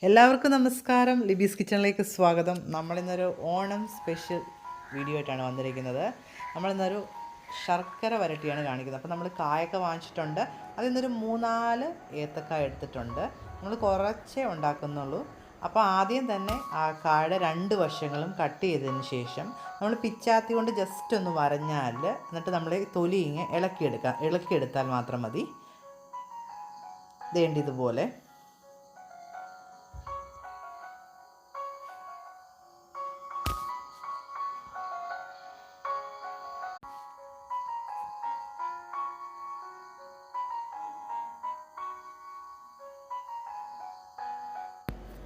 എല്ലാവർക്കും നമസ്കാരം. ലിബീസ് കിച്ചണിലേക്ക് സ്വാഗതം. നമ്മളിന്നൊരു ഓണം സ്പെഷ്യൽ വീഡിയോ ആയിട്ടാണ് വന്നിരിക്കുന്നത്. നമ്മളിന്നൊരു ശർക്കര വരട്ടിയാണ് കാണിക്കുന്നത്. അപ്പോൾ നമ്മൾ കായൊക്കെ വാങ്ങിച്ചിട്ടുണ്ട്. അതിൽ നിന്നൊരു 3-4 ഏത്തക്കായ എടുത്തിട്ടുണ്ട്. നമ്മൾ കുറച്ചേ ഉണ്ടാക്കുന്നുള്ളൂ. അപ്പോൾ ആദ്യം തന്നെ ആ കായുടെ 2 വശങ്ങളും കട്ട് ചെയ്തതിന് ശേഷം നമ്മൾ പിച്ചാത്തി കൊണ്ട് ജസ്റ്റ് ഒന്ന് വരഞ്ഞാൽ, എന്നിട്ട് നമ്മൾ തൊലി ഇങ്ങനെ ഇളക്കിയെടുത്താൽ മാത്രം മതി. ഇതുപോലെ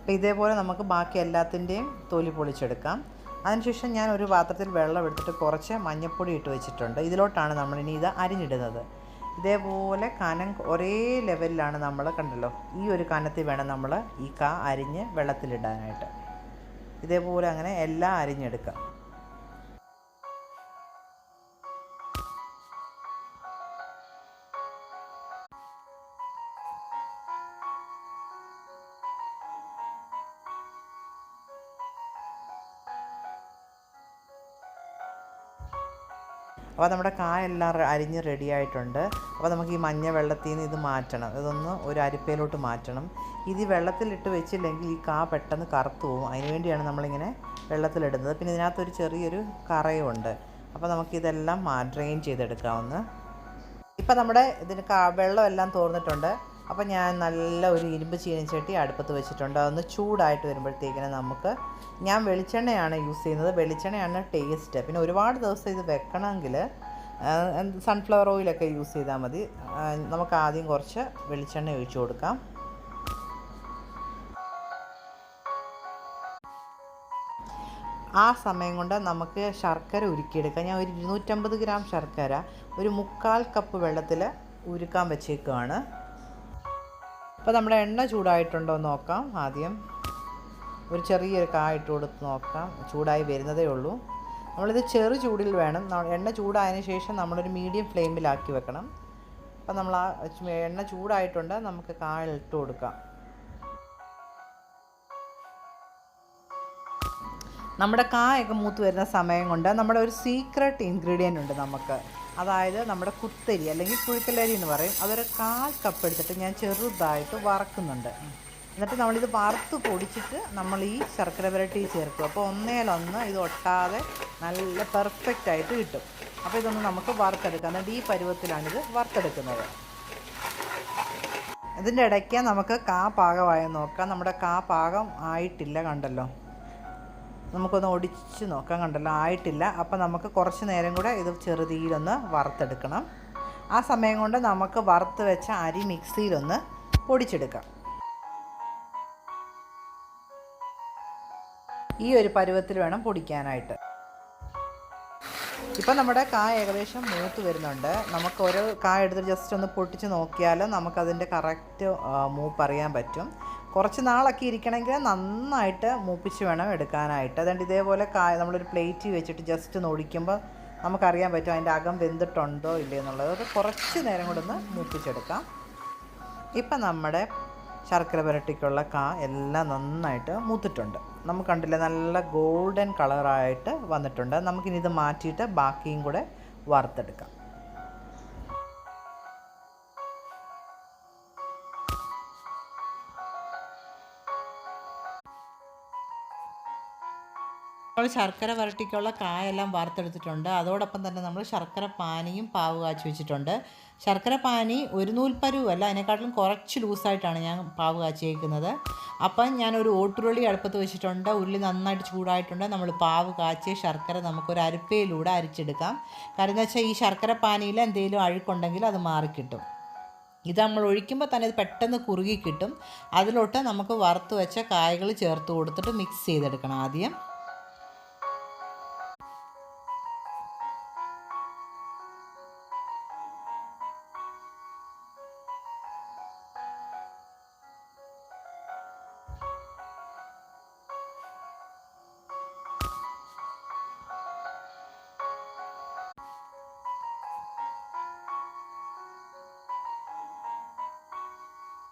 അപ്പോൾ ഇതേപോലെ നമുക്ക് ബാക്കി എല്ലാത്തിൻ്റെയും തൊലി പൊളിച്ചെടുക്കാം. അതിനുശേഷം ഞാൻ ഒരു പാത്രത്തിൽ വെള്ളം എടുത്തിട്ട് കുറച്ച് മഞ്ഞൾപ്പൊടി ഇട്ട് വെച്ചിട്ടുണ്ട്. ഇതിലോട്ടാണ് നമ്മളിനി ഇത് അരിഞ്ഞിടുന്നത്. ഇതേപോലെ കനം ഒരേ ലെവലിലാണ് നമ്മൾ കണ്ടല്ലോ, ഈ ഒരു കനത്തിൽ വേണം നമ്മൾ ഈ അരിഞ്ഞ് വെള്ളത്തിലിടാനായിട്ട്. ഇതേപോലെ അങ്ങനെ എല്ലാം അരിഞ്ഞെടുക്കാം. അപ്പോൾ നമ്മുടെ കായെല്ലാം അരിഞ്ഞ് റെഡി ആയിട്ടുണ്ട്. അപ്പോൾ നമുക്ക് ഈ മഞ്ഞ വെള്ളത്തിൽ നിന്ന് ഇത് മാറ്റണം. ഇതൊന്ന് ഒരു അരിപ്പയിലോട്ട് മാറ്റണം. ഇത് വെള്ളത്തിലിട്ട് വെച്ചില്ലെങ്കിൽ ഈ പെട്ടെന്ന് കറുത്തു പോകും. അതിനുവേണ്ടിയാണ് നമ്മളിങ്ങനെ വെള്ളത്തിലിടുന്നത്. പിന്നെ ഇതിനകത്തൊരു ചെറിയൊരു കറയുണ്ട്. അപ്പോൾ നമുക്കിതെല്ലാം ഡ്രെയിൻ ചെയ്തെടുക്കാവുന്ന. ഇപ്പം നമ്മുടെ ഇതിന് വെള്ളമെല്ലാം തോർന്നിട്ടുണ്ട്. അപ്പോൾ ഞാൻ നല്ല ഒരു ഇരുമ്പ് ചീനച്ചട്ടി അടുപ്പത്ത് വെച്ചിട്ടുണ്ട്. അതൊന്ന് ചൂടായിട്ട് വരുമ്പോഴത്തേക്കിന് ഞാൻ വെളിച്ചെണ്ണയാണ് യൂസ് ചെയ്യുന്നത്. വെളിച്ചെണ്ണയാണ് ടേസ്റ്റ്. പിന്നെ ഒരുപാട് ദിവസം ഇത് വെക്കണമെങ്കിൽ സൺഫ്ലവർ ഓയിലൊക്കെ യൂസ് ചെയ്താൽ മതി. നമുക്ക് ആദ്യം കുറച്ച് വെളിച്ചെണ്ണ ഒഴിച്ചു കൊടുക്കാം. ആ സമയം കൊണ്ട് നമുക്ക് ശർക്കര ഉരുക്കിയെടുക്കാം. ഞാൻ ഒരു 250 ഗ്രാം ശർക്കര ഒരു 1/4 കപ്പ് വെള്ളത്തിൽ ഉരുക്കാൻ വെച്ചേക്കുകയാണ്. അപ്പോൾ നമ്മുടെ എണ്ണ ചൂടായിട്ടുണ്ടോ എന്ന് നോക്കാം. ആദ്യം ഒരു ചെറിയൊരു ഇട്ട് കൊടുത്ത് നോക്കാം. ചൂടായി വരുന്നതേ ഉള്ളൂ. നമ്മളിത് ചെറു ചൂടിൽ വേണം. എണ്ണ ചൂടായതിന് ശേഷം നമ്മളൊരു മീഡിയം ഫ്ലെയിമിലാക്കി വെക്കണം. അപ്പോൾ നമ്മൾ ആ എണ്ണ ചൂടായിട്ടുണ്ട്. നമുക്ക് ഇട്ട് കൊടുക്കാം. നമ്മുടെ കായൊക്കെ മൂത്ത് വരുന്ന സമയം കൊണ്ട് നമ്മുടെ ഒരു സീക്രട്ട് ഇൻഗ്രീഡിയൻ്റ് ഉണ്ട് നമുക്ക്. അതായത് നമ്മുടെ കുത്തരി അല്ലെങ്കിൽ പുഴുക്കലരി എന്ന് പറയും. അതൊരു 1/4 കപ്പ് എടുത്തിട്ട് ഞാൻ ചെറുതായിട്ട് വറക്കുന്നുണ്ട്. എന്നിട്ട് നമ്മളിത് വറുത്ത് പൊടിച്ചിട്ട് നമ്മൾ ഈ ശർക്കര വരട്ടി ചേർക്കും. അപ്പോൾ ഒന്നേലൊന്ന് ഇത് ഒട്ടാതെ നല്ല പെർഫെക്റ്റായിട്ട് കിട്ടും. അപ്പോൾ ഇതൊന്ന് നമുക്ക് വറുത്തെടുക്കാം. എന്നിട്ട് ഈ പരുവത്തിലാണിത് വറുത്തെടുക്കുന്നത്. ഇതിൻ്റെ ഇടയ്ക്ക് നമുക്ക് പാകമായി നോക്കാം. നമ്മുടെ പാകം ആയിട്ടില്ല, കണ്ടല്ലോ. നമുക്കൊന്ന് ഒടിച്ച് നോക്കാം, കണ്ടല്ലോ, ആയിട്ടില്ല. അപ്പോൾ നമുക്ക് കുറച്ച് നേരം കൂടെ ഇത് ചെറുതീയിലൊന്ന് വറുത്തെടുക്കണം. ആ സമയം കൊണ്ട് നമുക്ക് വറുത്ത് വെച്ച അരി മിക്സിയിലൊന്ന് പൊടിച്ചെടുക്കാം. ഈ ഒരു പരുവത്തിൽ വേണം പൊടിക്കാനായിട്ട്. ഇപ്പം നമ്മുടെ ഏകദേശം മൂത്ത് വരുന്നുണ്ട്. നമുക്ക് ഓരോ എടുത്തിട്ട് ജസ്റ്റ് ഒന്ന് പൊട്ടിച്ച് നോക്കിയാൽ നമുക്കതിൻ്റെ കറക്റ്റ് മൂപ്പ് അറിയാൻ പറ്റും. കുറച്ച് നാളൊക്കെ ഇരിക്കണമെങ്കിൽ നന്നായിട്ട് മൂപ്പിച്ച് വേണം എടുക്കാനായിട്ട്. അതുകൊണ്ട് ഇതേപോലെ നമ്മളൊരു പ്ലേറ്റ് വെച്ചിട്ട് ജസ്റ്റ് ഒന്ന് ഒടിക്കുമ്പോൾ നമുക്കറിയാൻ പറ്റും അതിൻ്റെ അകം വെന്തിട്ടുണ്ടോ ഇല്ലേ എന്നുള്ളത്. അത് കുറച്ച് നേരം കൂടെ ഒന്ന് മൂപ്പിച്ചെടുക്കാം. ഇപ്പം നമ്മുടെ ശർക്കര പുരട്ടിക്കുള്ള എല്ലാം നന്നായിട്ട് മൂത്തിട്ടുണ്ട്. നമുക്ക് കണ്ടില്ലേ, നല്ല ഗോൾഡൻ കളറായിട്ട് വന്നിട്ടുണ്ട്. നമുക്കിനി ഇത് മാറ്റിയിട്ട് ബാക്കിയും കൂടെ വറുത്തെടുക്കാം. നമ്മൾ ശർക്കര വരട്ടിക്കുള്ള കായെല്ലാം വറുത്തെടുത്തിട്ടുണ്ട്. അതോടൊപ്പം തന്നെ നമ്മൾ ശർക്കര പാനിയും പാവ് കാച്ചി വെച്ചിട്ടുണ്ട്. ശർക്കര പാനി ഒരു നൂൽപ്പരുവല്ല, അതിനെക്കാട്ടിലും കുറച്ച് ലൂസായിട്ടാണ് ഞാൻ പാവ് കാച്ചിയേക്കുന്നത്. അപ്പം ഞാനൊരു ഓട്ടുരുളി അടുപ്പത്ത് വെച്ചിട്ടുണ്ട്. ഉരുളി നന്നായിട്ട് ചൂടായിട്ടുണ്ട്. നമ്മൾ പാവ് കാച്ചിയ ശർക്കര നമുക്കൊരു അരിപ്പയിലൂടെ അരിച്ചെടുക്കാം. കാരണം എന്ന് വെച്ചാൽ ഈ ശർക്കര പാനിയിൽ എന്തെങ്കിലും അഴുക്കുണ്ടെങ്കിൽ അത് മാറിക്കിട്ടും. ഇത് നമ്മൾ ഒഴിക്കുമ്പോൾ തന്നെ ഇത് പെട്ടെന്ന് കുറുകി കിട്ടും. അതിലോട്ട് നമുക്ക് വറുത്ത് വെച്ച കായകൾ ചേർത്ത് കൊടുത്തിട്ട് മിക്സ് ചെയ്തെടുക്കണം ആദ്യം.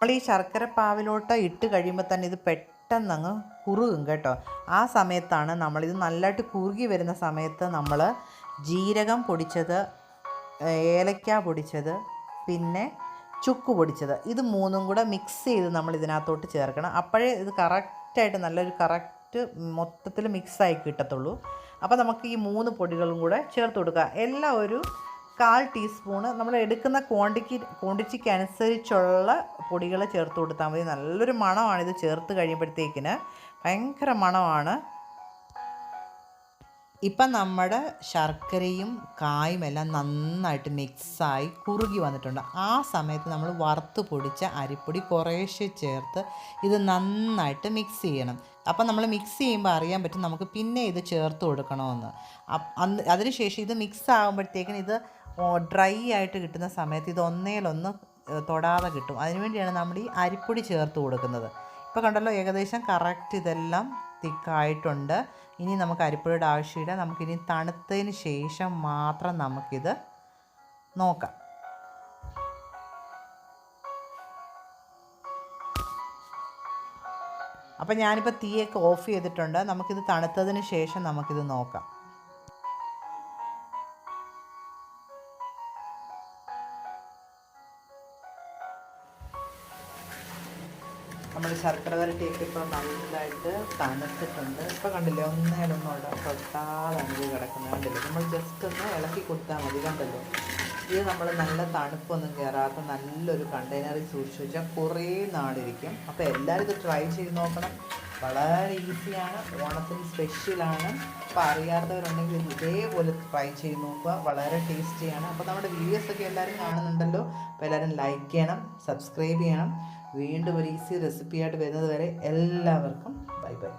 നമ്മൾ ഈ ശർക്കര പാവിലോട്ട് ഇട്ട് കഴിയുമ്പോൾ തന്നെ ഇത് പെട്ടെന്ന് അങ്ങ് കുറുകും കേട്ടോ. ആ സമയത്താണ് നമ്മളിത് നല്ലതായിട്ട് കുറുകി വരുന്ന സമയത്ത് നമ്മൾ ജീരകം പൊടിച്ചത്, ഏലക്ക പൊടിച്ചത്, പിന്നെ ചുക്ക് പൊടിച്ചത്, ഇത് മൂന്നും കൂടെ മിക്സ് ചെയ്ത് നമ്മൾ ഇതിനകത്തോട്ട് ചേർക്കണം. അപ്പോഴേ ഇത് കറക്റ്റായിട്ട് നല്ലൊരു കറക്റ്റ് മൊത്തത്തിൽ മിക്സായി കിട്ടത്തുള്ളൂ. അപ്പോൾ നമുക്ക് ഈ 3 പൊടികളും കൂടെ ചേർത്ത് കൊടുക്കുക. എല്ലാം ഒരു 1/4 ടീസ്പൂണ് നമ്മൾ എടുക്കുന്ന ക്വാണ്ടിറ്റിക്ക് അനുസരിച്ചുള്ള പൊടികൾ ചേർത്ത് കൊടുത്താൽ മതി. നല്ലൊരു മണമാണിത് ചേർത്ത് കഴിയുമ്പോഴത്തേക്കിന്, ഭയങ്കര മണമാണ്. ഇപ്പം നമ്മുടെ ശർക്കരയും കായും എല്ലാം നന്നായിട്ട് മിക്സായി കുറുകി വന്നിട്ടുണ്ട്. ആ സമയത്ത് നമ്മൾ വറുത്ത് പൊടിച്ച അരിപ്പൊടി കുറേശ്ശെ ചേർത്ത് ഇത് നന്നായിട്ട് മിക്സ് ചെയ്യണം. അപ്പം നമ്മൾ മിക്സ് ചെയ്യുമ്പോൾ അറിയാൻ പറ്റും നമുക്ക് പിന്നെ ഇത് ചേർത്ത് കൊടുക്കണമെന്ന്. അതിനുശേഷം ഇത് മിക്സ് ആകുമ്പോഴത്തേക്കിന് ഇത് ഡ്രൈ ആയിട്ട് കിട്ടുന്ന സമയത്ത് ഇത് ഒന്നേലൊന്ന് തൊടാതെ കിട്ടും. അതിനുവേണ്ടിയാണ് നമ്മൾ ഈ അരിപ്പൊടി ചേർത്ത് കൊടുക്കുന്നത്. ഇപ്പോൾ കണ്ടല്ലോ, ഏകദേശം കറക്റ്റ് ഇതെല്ലാം തിക്കായിട്ടുണ്ട്. ഇനി നമുക്ക് അരിപ്പൊടിയുടെ ആവശ്യമില്ല. നമുക്കിനി തണുത്തതിന് ശേഷം മാത്രം നമുക്കിത് നോക്കാം. അപ്പം ഞാനിപ്പോൾ തീയൊക്കെ ഓഫ് ചെയ്തിട്ടുണ്ട്. നമുക്കിത് തണുത്തതിന് ശേഷം നമുക്കിത് നോക്കാം. നമ്മൾ ശർക്കര വരട്ടിയൊക്കെ ഇപ്പോൾ നല്ലതായിട്ട് തണുത്തിട്ടുണ്ട്. ഇപ്പോൾ കണ്ടില്ലേ, ഒന്നേലൊന്നുമുള്ള തൊട്ടാതാണ് ഇത് കിടക്കുന്നത്. കണ്ടില്ലേ, നമ്മൾ ജസ്റ്റ് ഒന്ന് ഇളക്കി കൊടുത്താൽ മതി. കണ്ടല്ലോ, ഇത് നമ്മൾ നല്ല തണുപ്പൊന്നും കയറാത്ത നല്ലൊരു കണ്ടെയ്നറിൽ സൂക്ഷിച്ച് വെച്ചാൽ കുറേ നാളിരിക്കും. അപ്പോൾ എല്ലാവരും ഇത് ട്രൈ ചെയ്ത് നോക്കണം. വളരെ ഈസിയാണ്, ഓണത്തിന് സ്പെഷ്യലാണ്. അപ്പോൾ അറിയാത്തവരുണ്ടെങ്കിൽ ഇതേപോലെ ട്രൈ ചെയ്ത് നോക്കുക. വളരെ ടേസ്റ്റിയാണ്. അപ്പോൾ നമ്മുടെ വീഡിയോസൊക്കെ എല്ലാവരും കാണുന്നുണ്ടല്ലോ. അപ്പോൾ എല്ലാവരും ലൈക്ക് ചെയ്യണം, സബ്സ്ക്രൈബ് ചെയ്യണം. വീണ്ടും ഒരു ഈസി റെസിപ്പിയായിട്ട് വരുന്നത് വരെ എല്ലാവർക്കും ബൈ ബൈ.